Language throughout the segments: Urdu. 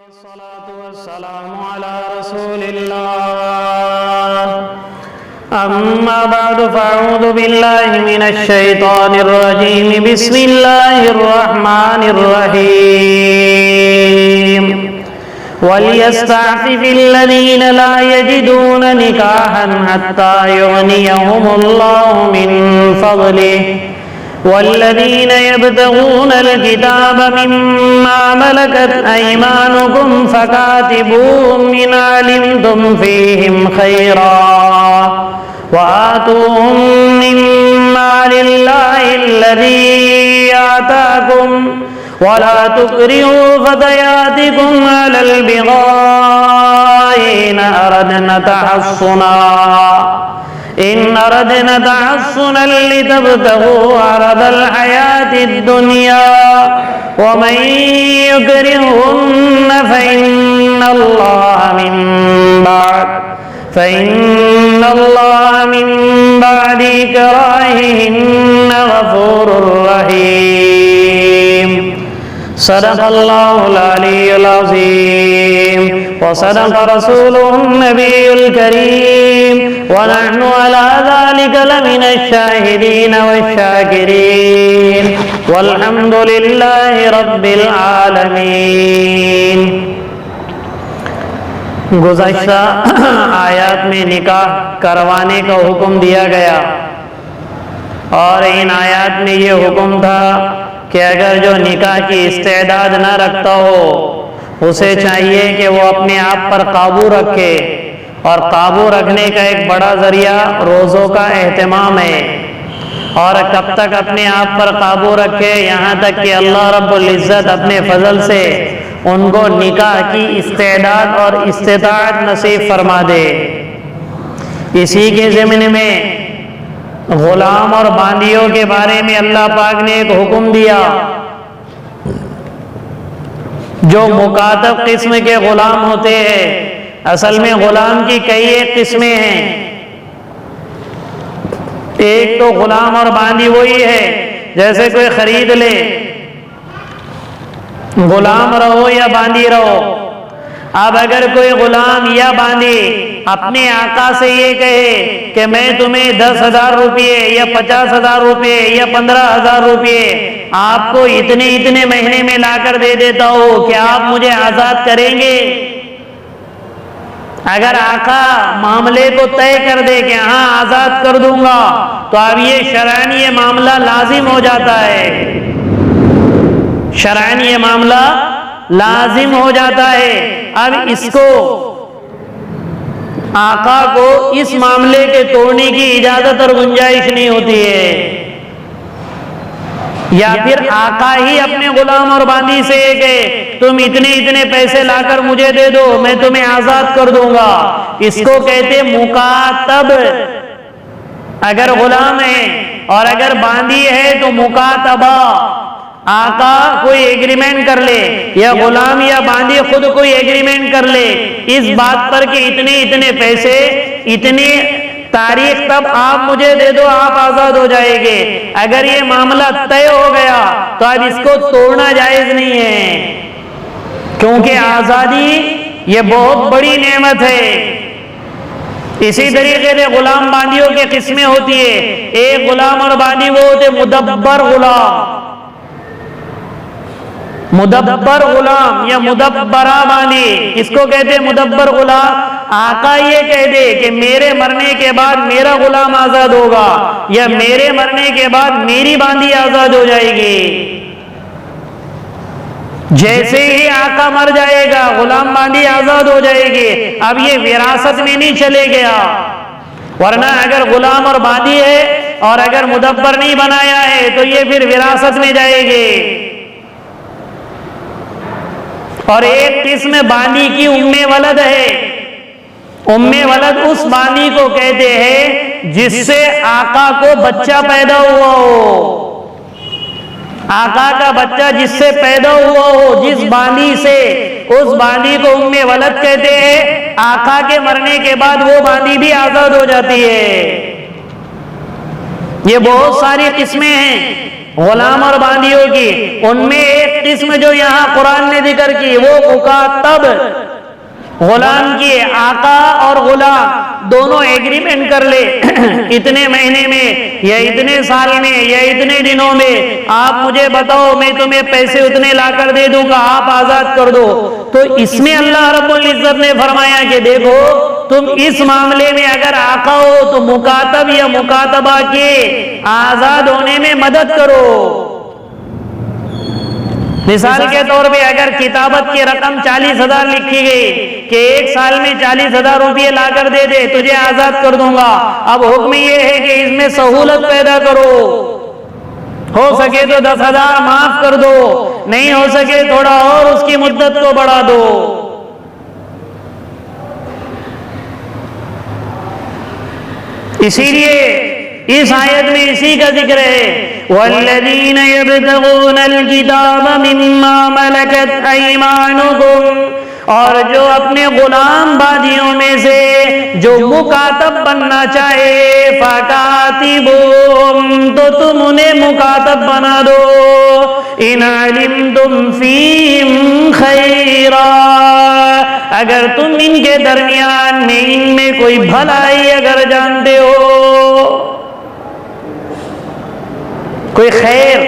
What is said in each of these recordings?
والصلاة والسلام على رسول الله أما بعد فأعوذ بالله من الشيطان الرجيم بسم الله الرحمن الرحيم وليستعفف الذين لا يجدون نكاحا حتى يغنيهم الله من فضله والذين يبتغون الكتاب مما ملكت أيمانكم فكاتبوهم إن علمتم فيهم خيرا وآتوهم مما لله الذي آتاكم ولا تكرهوا فتياتكم على البغاء إن أردنا تحصنا لتبتغوا عرض الحياة الدنيا ومن يكرهن فإن الله من بعد إكراههن غفور رحيم صدق الله العلي العظيم وصدق رسوله النبي الكريم ونحن على ذلك لمن الشاهدين والشاكرين والحمد لله رب العالمین۔ گزشتہ آیات میں نکاح کروانے کا حکم دیا گیا اور ان آیات میں یہ حکم تھا کہ اگر جو نکاح کی استعداد نہ رکھتا ہو اسے چاہیے کہ وہ اپنے آپ پر قابو رکھے، اور قابو رکھنے کا ایک بڑا ذریعہ روزوں کا اہتمام ہے، اور کب تک اپنے آپ پر قابو رکھے؟ یہاں تک کہ اللہ رب العزت اپنے فضل سے ان کو نکاح کی استعداد اور استطاعت نصیب فرما دے۔ اسی کے ضمن میں غلام اور باندیوں کے بارے میں اللہ پاک نے ایک حکم دیا۔ جو مکاتب قسم کے غلام ہوتے ہیں، اصل میں غلام کی کئی ایک قسمیں ہیں۔ ایک تو غلام اور باندی وہی ہے جیسے کوئی خرید لے، غلام رہو یا باندی رہو۔ اب اگر کوئی غلام یا باندی اپنے آقا سے یہ کہے کہ میں تمہیں 10,000 روپے یا 50,000 روپے یا 15,000 روپے آپ کو اتنے مہینے میں لا کر دے دیتا ہوں، کیا آپ مجھے آزاد کریں گے؟ اگر آقا معاملے کو طے کر دے کہ ہاں آزاد کر دوں گا تو اب یہ شرعاً یہ معاملہ لازم ہو جاتا ہے، شرعاً یہ معاملہ لازم ہو جاتا ہے۔ اب اس کو آقا کو اس معاملے کے توڑنے کی اجازت اور گنجائش نہیں ہوتی ہے، یا پھر آقا ہی اپنے غلام اور باندی سے یہ کہ تم اتنے پیسے لا کر مجھے دے دو میں تمہیں آزاد کر دوں گا، اس کو کہتے مکاتب۔ اگر غلام ہے اور اگر باندی ہے تو مکاتبہ، آقا کوئی ایگریمنٹ کر لے یا غلام یا باندی خود کوئی ایگریمنٹ کر لے اس بات پر کہ اتنے پیسے اتنی تاریخ تب آپ مجھے دے دو، آپ آزاد ہو جائیں گے۔ اگر یہ معاملہ طے ہو گیا تو اب اس کو توڑنا جائز نہیں ہے، کیونکہ آزادی یہ بہت بڑی نعمت ہے۔ اسی طریقے سے غلام باندیوں کی قسمیں ہوتی ہے۔ ایک غلام اور باندی وہ ہوتے مدبر غلام، مدبر غلام یا مدبرہ باندی، اس کو کہتے ہیں مدبر غلام۔ آقا یہ کہہ دے کہ میرے مرنے کے بعد میرا غلام آزاد ہوگا یا میرے مرنے کے بعد میری باندی آزاد ہو جائے گی، جیسے ہی آقا مر جائے گا غلام باندی آزاد ہو جائے گی۔ اب یہ وراثت میں نہیں چلے گیا، ورنہ اگر غلام اور باندی ہے اور اگر مدبر نہیں بنایا ہے تو یہ پھر وراثت میں جائے گی۔ اور ایک قسم باندی کی ام ولد ہے۔ ام ولد اس باندی کو کہتے ہیں جس سے آقا کو بچہ پیدا ہوا ہو، آقا کا بچہ جس سے پیدا ہوا ہو، جس باندی سے، اس باندی کو ام ولد کہتے ہیں۔ آقا کے مرنے کے بعد وہ باندی بھی آزاد ہو جاتی ہے۔ یہ بہت ساری قسمیں ہیں۔ غلام اور باندیوں کی، ان میں ایک قسم جو یہاں قرآن نے ذکر کی وہ مکاتب، غلام کی آقا اور غلام دونوں ایگریمنٹ کر لے اتنے مہینے میں یا اتنے سال میں یا اتنے دنوں میں آپ مجھے بتاؤ، میں تمہیں پیسے اتنے لا کر دے دوں گا، آپ آزاد کر دو۔ تو اس میں اللہ رب العزت نے فرمایا کہ دیکھو تم اس معاملے میں اگر آقا ہو تو مکاتب یا مکاتبہ کے آزاد ہونے میں مدد کرو۔ مثال کے طور پہ اگر کتابت کی رقم 40,000 لکھی گئی کہ ایک سال میں 40,000 روپے لا کر دے دے تجھے آزاد کر دوں گا، اب حکم یہ ہے کہ اس میں سہولت پیدا کرو، ہو سکے تو 10,000 معاف کر دو، نہیں ہو سکے تھوڑا اور اس کی مدت کو بڑھا دو۔ اسی لیے اس آیت میں اسی کا ذکر ہے، وَالَّذِينَ يَبْتَغُونَ الْكِتَابَ مِمَّا مَلَكَتْ أَيْمَانُكُمْ، اور جو اپنے غلام بادیوں میں سے جو مکاتب بننا چاہے، فَكَاتِبُوهُمْ، تو تم انہیں مکاتب بنا دو، إِنْ عَلِمْتُمْ فِيهِمْ خَيْرًا، اگر تم ان کے درمیان میں ان میں کوئی بھلائی اگر جانتے ہو، کوئی خیر۔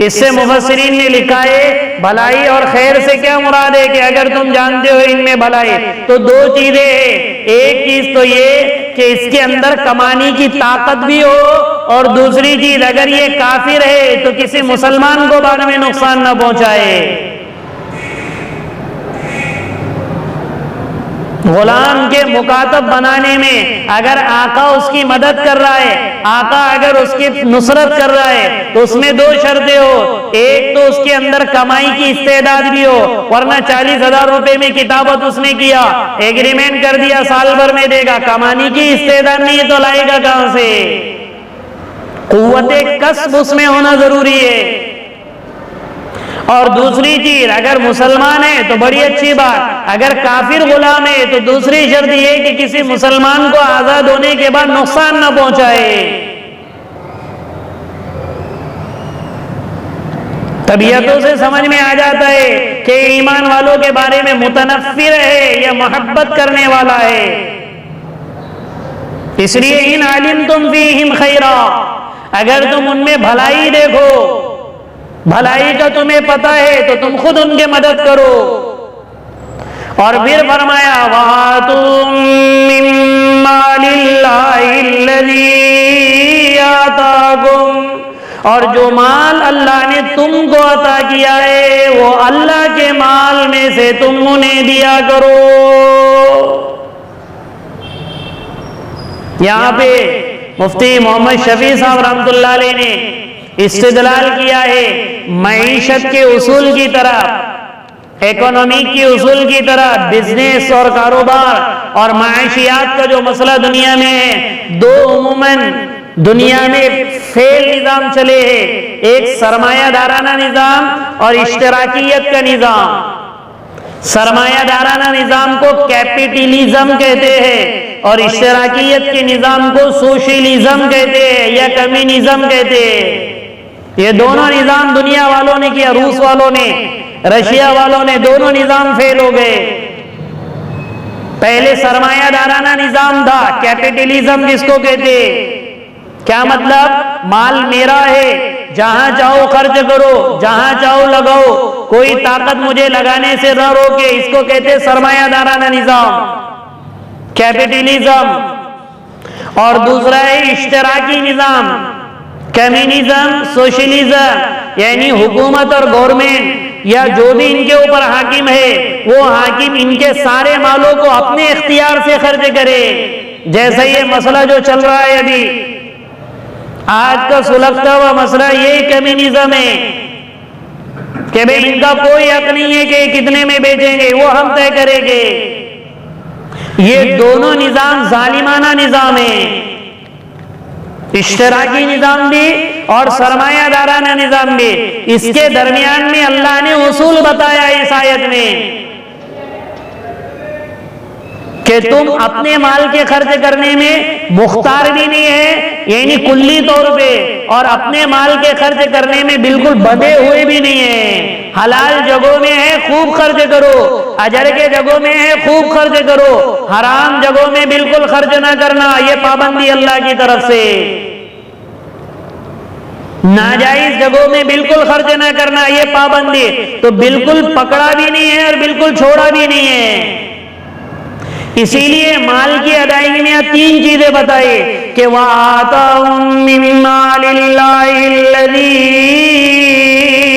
اس سے مفسرین نے لکھا ہے بھلائی اور خیر سے کیا مراد ہے کہ اگر تم جانتے ہو ان میں بھلائی، تو دو چیزیں ہیں، ایک چیز تو یہ کہ اس کے اندر کمانے کی طاقت بھی ہو، اور دوسری چیز اگر یہ کافر ہے تو کسی مسلمان کو بعد میں نقصان نہ پہنچائے۔ غلام کے مکاتب بنانے میں اگر آقا اس کی مدد کر رہا ہے، آقا اگر اس کی نصرت کر رہا ہے، تو اس میں دو شرطیں ہو، ایک تو اس کے اندر کمائی کی استعداد بھی ہو، ورنہ 40,000 روپے میں کتابت اس نے کیا، ایگریمنٹ کر دیا سال بھر میں دے گا، کمانے کی استعداد نہیں تو لائے گا کہاں سے؟ قوت کسب اس میں ہونا ضروری ہے۔ اور دوسری چیز اگر مسلمان ہے تو بڑی اچھی بات، اگر کافر غلام ہے تو دوسری شرط یہ کہ کسی مسلمان کو آزاد ہونے کے بعد نقصان نہ پہنچائے۔ طبیعتوں سے سمجھ میں آ جاتا ہے کہ ایمان والوں کے بارے میں متنفر ہے یا محبت کرنے والا ہے۔ اس لیے ان علمتم فیہم خیرا، اگر تم ان میں بھلائی دیکھو، بھلائی کا تمہیں پتہ ہے تو تم خود ان کے مدد کرو۔ اور پھر فرمایا وَآتُوا مِن مَّالِ اللَّهِ الَّذِي آتَاكُمْ، اور جو مال اللہ نے تم کو عطا کیا ہے وہ اللہ کے مال میں سے تم انہیں دیا کرو۔ یہاں پہ مفتی محمد شفیع صاحب رحمۃ اللہ علیہ نے استدلال کیا ہے معیشت کے اصول کی طرح، اکنومی کی اصول کی طرح، بزنس اور کاروبار اور معاشیات کا جو مسئلہ دنیا میں ہے، دو عموماً دنیا میں فیل نظام چلے ہیں، ایک سرمایہ دارانہ نظام اور اشتراکیت کا نظام۔ سرمایہ دارانہ نظام کو کیپٹلزم کہتے ہیں اور اشتراکیت کے نظام کو سوشلزم کہتے ہیں یا کمیونزم کہتے ہیں۔ یہ دونوں نظام دنیا والوں نے کیا، روس والوں نے، رشیا والوں نے، دونوں نظام فیل ہو گئے۔ پہلے سرمایہ دارانہ نظام تھا، کیپٹلزم جس کو کہتے ہیں، کیا مطلب؟ مال میرا ہے، جہاں چاہو خرچ کرو، جہاں چاہو لگاؤ، کوئی طاقت مجھے لگانے سے نہ روکے، اس کو کہتے ہیں سرمایہ دارانہ نظام، کیپٹلزم۔ اور دوسرا ہے اشتراکی نظام، کمیونزم، سوشلزم، یعنی حکومت اور گورنمنٹ یا جو بھی ان کے اوپر حاکم ہے وہ حاکم ان کے سارے مالوں کو اپنے اختیار سے خرچ کرے۔ جیسا یہ مسئلہ جو چل رہا ہے ابھی آج کا سلگتا ہوا مسئلہ، یہی کمیونزم ہے کہ بھئی ان کا کوئی حق نہیں ہے کہ کتنے میں بیچیں گے، وہ ہم طے کریں گے۔ یہ دونوں نظام ظالمانہ نظام ہیں، اشتراکی نظام بھی اور سرمایہ دارانہ نظام بھی۔ اس کے درمیان میں اللہ نے اصول بتایا اس آیت میں کہ تم اپنے مال کے خرچ کرنے میں مختار بھی نہیں ہے، یعنی کلی طور پہ، اور اپنے مال کے خرچ کرنے میں بالکل بدے ہوئے بھی نہیں ہے۔ حلال جگہوں میں ہے خوب خرچ کرو، اجر کے جگہوں میں ہے خوب خرچ کرو، حرام جگہوں میں بالکل خرچ نہ کرنا، یہ پابندی اللہ کی طرف سے۔ ناجائز جگہوں میں بالکل خرچ نہ کرنا، یہ پابندی، تو بالکل پکڑا بھی نہیں ہے اور بالکل چھوڑا بھی نہیں ہے۔ اسی لیے مال کی ادائیگی میں 3 چیزیں بتائی کہ وَآتَاهُم مِّن مَّالِ اللَّهِ الَّذِي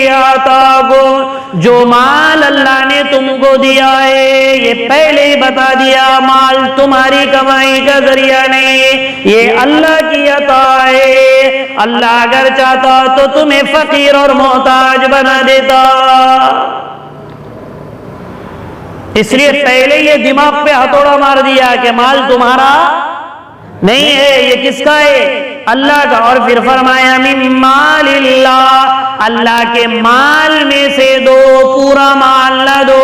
آتَاكُم، جو مال اللہ نے تم کو دیا ہے، یہ پہلے ہی بتا دیا، مال تمہاری کمائی کا ذریعہ نہیں، یہ اللہ کی عطا ہے۔ اللہ اگر چاہتا تو تمہیں فقیر اور محتاج بنا دیتا، اس لیے پہلے یہ دماغ پہ ہتھوڑا مار دیا کہ مال تمہارا نہیں ہے، یہ کس کا ہے؟ اللہ کا۔ اور پھر فرمایا من مال اللہ، اللہ کے مال میں سے دو، پورا مال نہ دو،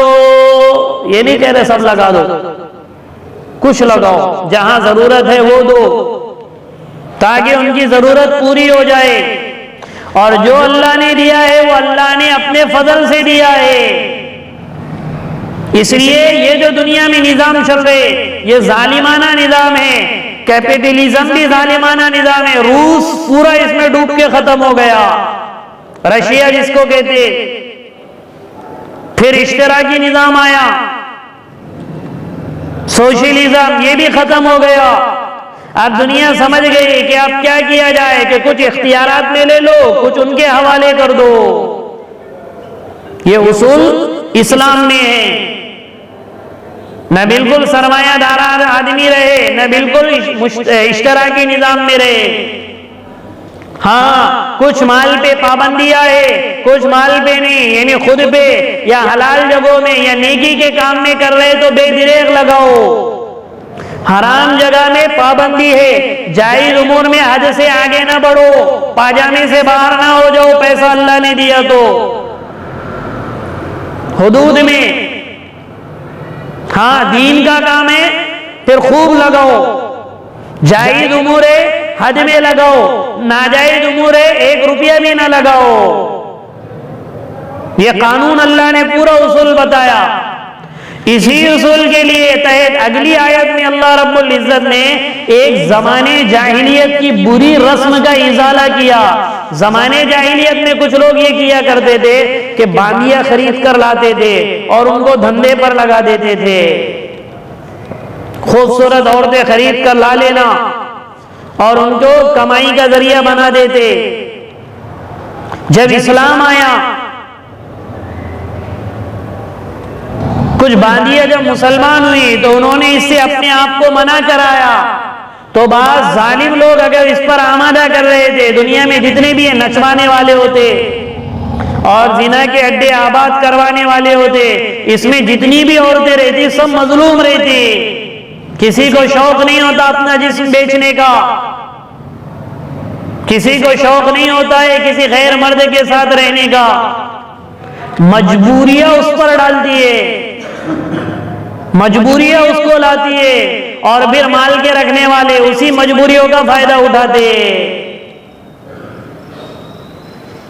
یہ نہیں کہہ رہے سب لگا دو، کچھ لگاؤ، جہاں ضرورت ہے وہ دو، تاکہ ان کی ضرورت پوری ہو جائے۔ اور جو اللہ نے دیا ہے وہ اللہ نے اپنے فضل سے دیا ہے۔ اس لیے یہ جو دنیا میں نظام چل رہے، یہ ظالمانہ نظام ہے، کیپٹلزم بھی ظالمانہ نظام ہے، روس پورا اس میں ڈوب کے ختم ہو گیا، رشیا جس کو کہتے، پھر اشتراکی نظام آیا، سوشلزم، یہ بھی ختم ہو گیا۔ اب دنیا سمجھ گئی کہ اب کیا کیا جائے، کہ کچھ اختیارات میں لے لو، کچھ ان کے حوالے کر دو۔ یہ اصول اسلام میں ہے، نہ بالکل سرمایہ دار آدمی رہے، نہ بالکل اشتراکی نظام میں رہے۔ ہاں کچھ مال پہ پابندیاں ہے، کچھ مال پہ نہیں، یعنی خود پہ یا حلال جگہوں میں یا نیکی کے کام میں کر رہے تو بے دریغ لگاؤ، حرام جگہ میں پابندی ہے، جائز امور میں حد سے آگے نہ بڑھو، پاجامے سے باہر نہ ہو جاؤ، پیسہ اللہ نے دیا تو حدود میں۔ ہاں دین کا کام ہے پھر خوب لگاؤ، جائز امور ہے حد میں لگاؤ، ناجائز امور ہے 1 روپیہ بھی نہ لگاؤ۔ یہ قانون اللہ نے پورا اصول بتایا۔ اسی اصول کے لیے تحت اگلی آیت میں اللہ رب العزت نے ایک زمانے جاہلیت کی بری رسم کا ازالہ کیا۔ زمانے جاہلیت میں کچھ لوگ یہ کیا کرتے تھے کہ باندیاں خرید کر لاتے تھے اور ان کو دھندے پر لگا دیتے تھے، خوبصورت عورتیں خرید کر لا لینا اور ان کو کمائی کا ذریعہ بنا دیتے۔ جب اسلام آیا، کچھ باندیاں جب مسلمان ہوئی تو انہوں نے اس سے اپنے آپ کو منع کرایا، تو بعض ظالم لوگ اگر اس پر آمادہ کر رہے تھے، دنیا میں جتنے بھی نچوانے والے ہوتے اور زنا کے اڈے آباد کروانے والے ہوتے، اس میں جتنی بھی عورتیں رہتی سب مظلوم رہتی، کسی کو شوق نہیں ہوتا اپنا جسم بیچنے کا، کسی کو شوق نہیں ہوتا ہے کسی غیر مرد کے ساتھ رہنے کا، مجبوریاں اس پر ڈالتی ہے، مجبوریاں اس کو لاتی ہے، اور پھر مال کے رکھنے والے اسی مجبوریوں کا فائدہ اٹھاتے ہیں،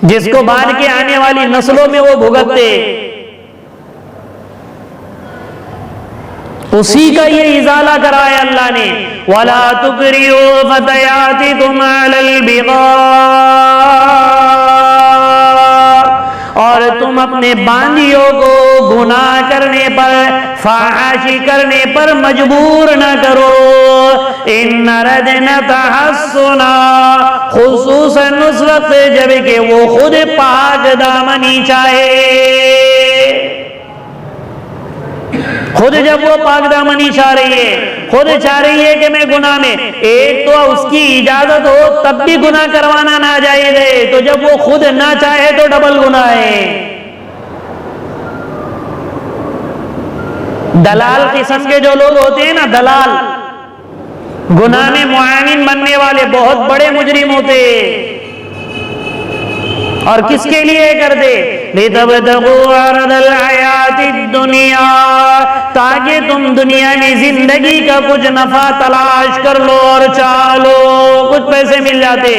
جس کو بعد کے آنے والی نسلوں میں وہ بھگتتے۔ اسی کا یہ ازالہ کرایا اللہ نے، وَلَا تُكْرِهُ فَتَيَاتِكُمْ عَلَى الْبِغَاءِ، اور تم اپنے باندیوں کو گناہ کرنے پر، فحاشی کرنے پر مجبور نہ کرو۔ إِنَّ رَدْنَا تَحَصُّنَا، خصوصاً اس وقت جب کہ وہ خود پاک دامنی چاہے، خود جب وہ پاک دامنی چاہ رہی ہے، خود چاہ رہی ہے کہ میں گناہ میں، ایک تو اس کی اجازت ہو تب بھی گناہ کروانا ناجائز ہے، تو جب وہ خود نہ چاہے تو ڈبل گناہ ہے۔ دلال قسم کے جو لوگ ہوتے ہیں نا، دلال، گناہ میں معاون بننے والے بہت بڑے مجرم ہوتے، اور کس کے لیے کرتے؟ لِتَبْتَغُوا عَرَضَ الْحَيَاةِ الدُّنْيَا، تاکہ تم دنیاوی زندگی کا کچھ نفع تلاش کر لو اور چاہ لو. کچھ پیسے مل جاتے,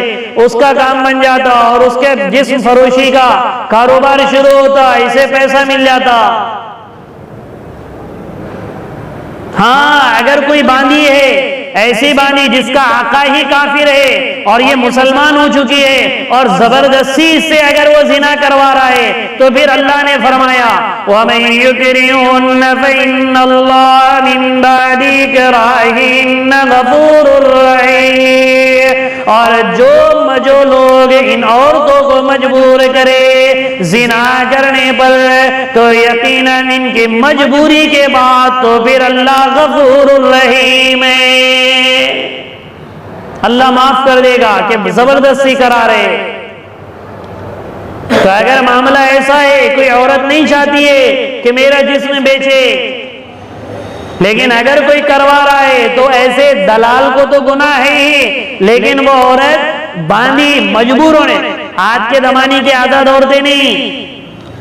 اس کا کام بن جاتا اور اس کے جسم فروشی کا کاروبار شروع ہوتا, اسے پیسہ مل جاتا. ہاں اگر کوئی باندھی ہے, ایسی باندھی جس کا آقا ہی کافر ہے اور یہ مسلمان ہو چکی ہے, اور زبردستی سے اگر وہ زنا کروا رہا ہے, تو پھر اللہ نے فرمایا وَمَن يُكْرِهُنَّ فَإِنَّ اللَّهَ مِن بَعْدِ إِكْرَاهِهِنَّ غَفُورٌ رَحِيمٌ. اور جو لوگ ان عورتوں کو مجبور کرے زنا کرنے پر, تو یقیناً ان کی مجبوری کے بعد تو پھر اللہ غفور الرحیم ہے, اللہ معاف کر دے گا کہ زبردستی کرا رہے. تو اگر معاملہ ایسا ہے, کوئی عورت نہیں چاہتی ہے کہ میرا جسم بیچے, لیکن اگر کوئی کروا رہا ہے تو ایسے دلال کو تو گناہ ہے ہی, لیکن وہ عورت باندھی مجبور ہونے, آج کے زمانے کی آزاد عورتیں نہیں.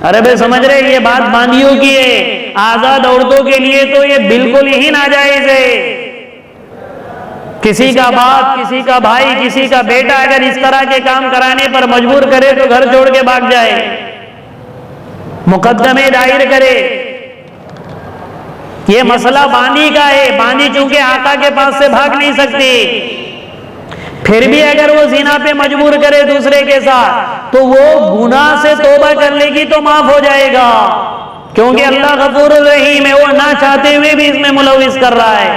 ارے بھائی سمجھ رہے, یہ بات باندھیوں کی ہے. آزاد عورتوں کے لیے تو یہ بالکل ہی ناجائز ہے. کسی کا باپ, کسی کا بھائی, کسی کا بیٹا اگر اس طرح کے کام کرانے پر مجبور کرے تو گھر چھوڑ کے بھاگ جائے, مقدمے دائر کرے. یہ مسئلہ باندھی کا ہے. باندھی چونکہ آقا کے پاس سے بھاگ نہیں سکتی, پھر بھی اگر وہ زنا پہ مجبور کرے دوسرے کے ساتھ, تو وہ گناہ سے توبہ کر لے گی تو معاف ہو جائے گا, کیونکہ اللہ غفور الرحیم ہے, وہ نہ چاہتے ہوئے بھی اس میں ملوث کر رہا ہے.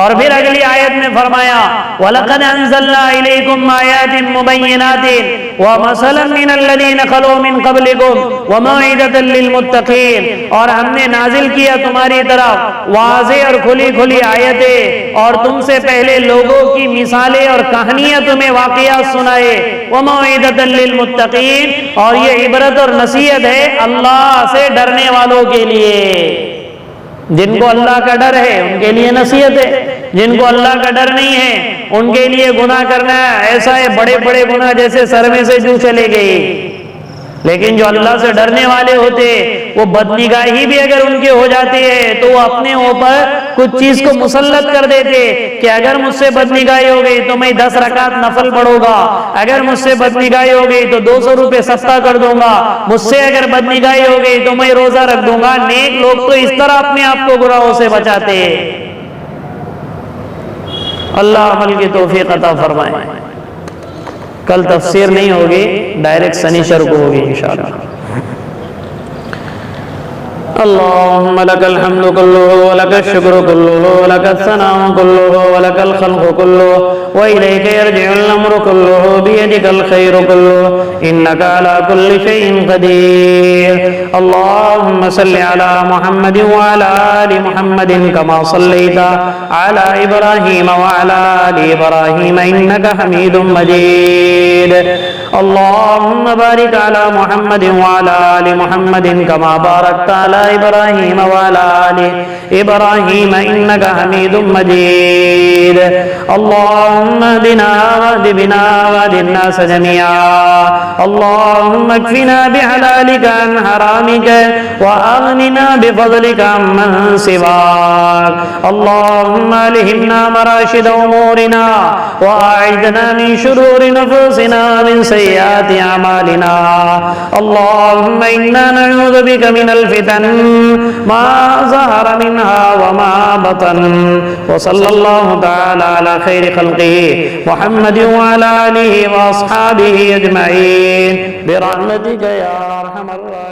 اور پھر اگلی آیت میں فرمایا وَلَقَدْ أَنزَلْنَا إِلَيْكُمْ آيَاتٍ مُبَيِّنَاتٍ وَمَثَلًا مِّنَ الَّذِينَ خَلَوْا مِن قَبْلِكُمْ وَمَوْعِظَةً لِّلْمُتَّقِينَ. اور ہم نے نازل کیا تمہاری طرف واضح اور کھلی کھلی آیتیں, اور تم سے پہلے لوگوں کی مثالیں اور کہانیاں تمہیں واقعات سنائے. وَمَوْعِظَةً لِّلْمُتَّقِينَ, اور یہ عبرت اور نصیحت ہے اللہ سے ڈرنے والوں کے لیے. جن کو اللہ کا ڈر ہے ان کے لیے نصیحت ہے, جن کو اللہ کا ڈر نہیں ہے ان کے لیے گناہ کرنا ایسا ہے بڑے بڑے گناہ جیسے سر میں سے جو چلے گئے. لیکن جو اللہ سے ڈرنے والے ہوتے, وہ بدنگاہی بھی اگر ان کے ہو جاتی ہے تو وہ اپنے اوپر کچھ چیز کو مسلط کر دیتے کہ اگر مجھ سے بدنگاہی ہو گئی تو میں 10 رکعت نفل پڑھوں گا, اگر مجھ سے بدنگاہی ہو گئی تو 200 روپے سستا کر دوں گا, مجھ سے اگر بدنگاہی ہو گئی تو میں روزہ رکھ دوں گا. نیک لوگ تو اس طرح اپنے آپ کو گناہوں سے بچاتے. اللہ عمل کی توفیق عطا فرمائے. کل تفسیر نہیں ہوگی, ڈائریکٹ سنیچر کو ہوگی انشاءاللہ. اللهم لك الحمد كله ولك الشكر كله ولك الثناء كله ولك الخلق كله وإليك يرجع الأمر كله بيدك الخير كله إنك على كل شيء قدير. اللهم صل على محمد وعلى آل محمد كما صليت على إبراهيم وعلى آل إبراهيم إنك حميد مجيد. اللهم بارك على محمد وعلى آل محمد كما باركت على إبراهيم وعلى آل إبراهيم إنك حميد مجيد. اللهم اهدنا واهد بنا واهد الناس جميعا. اللهم اكفنا بحلالك عن حرامك وأغننا بفضلك عمن سواك. اللهم ألهمنا مراشد أمورنا وأعذنا من شرور نفوسنا ومن سيئات أعمالنا. اللهم إنا نعوذ بك من الفتن ما ظهر منها وما بطن. وصلى الله تعالى على خير خلقه محمد وعلى آله وأصحابه أجمعين برحمتك يا أرحم الراحمين.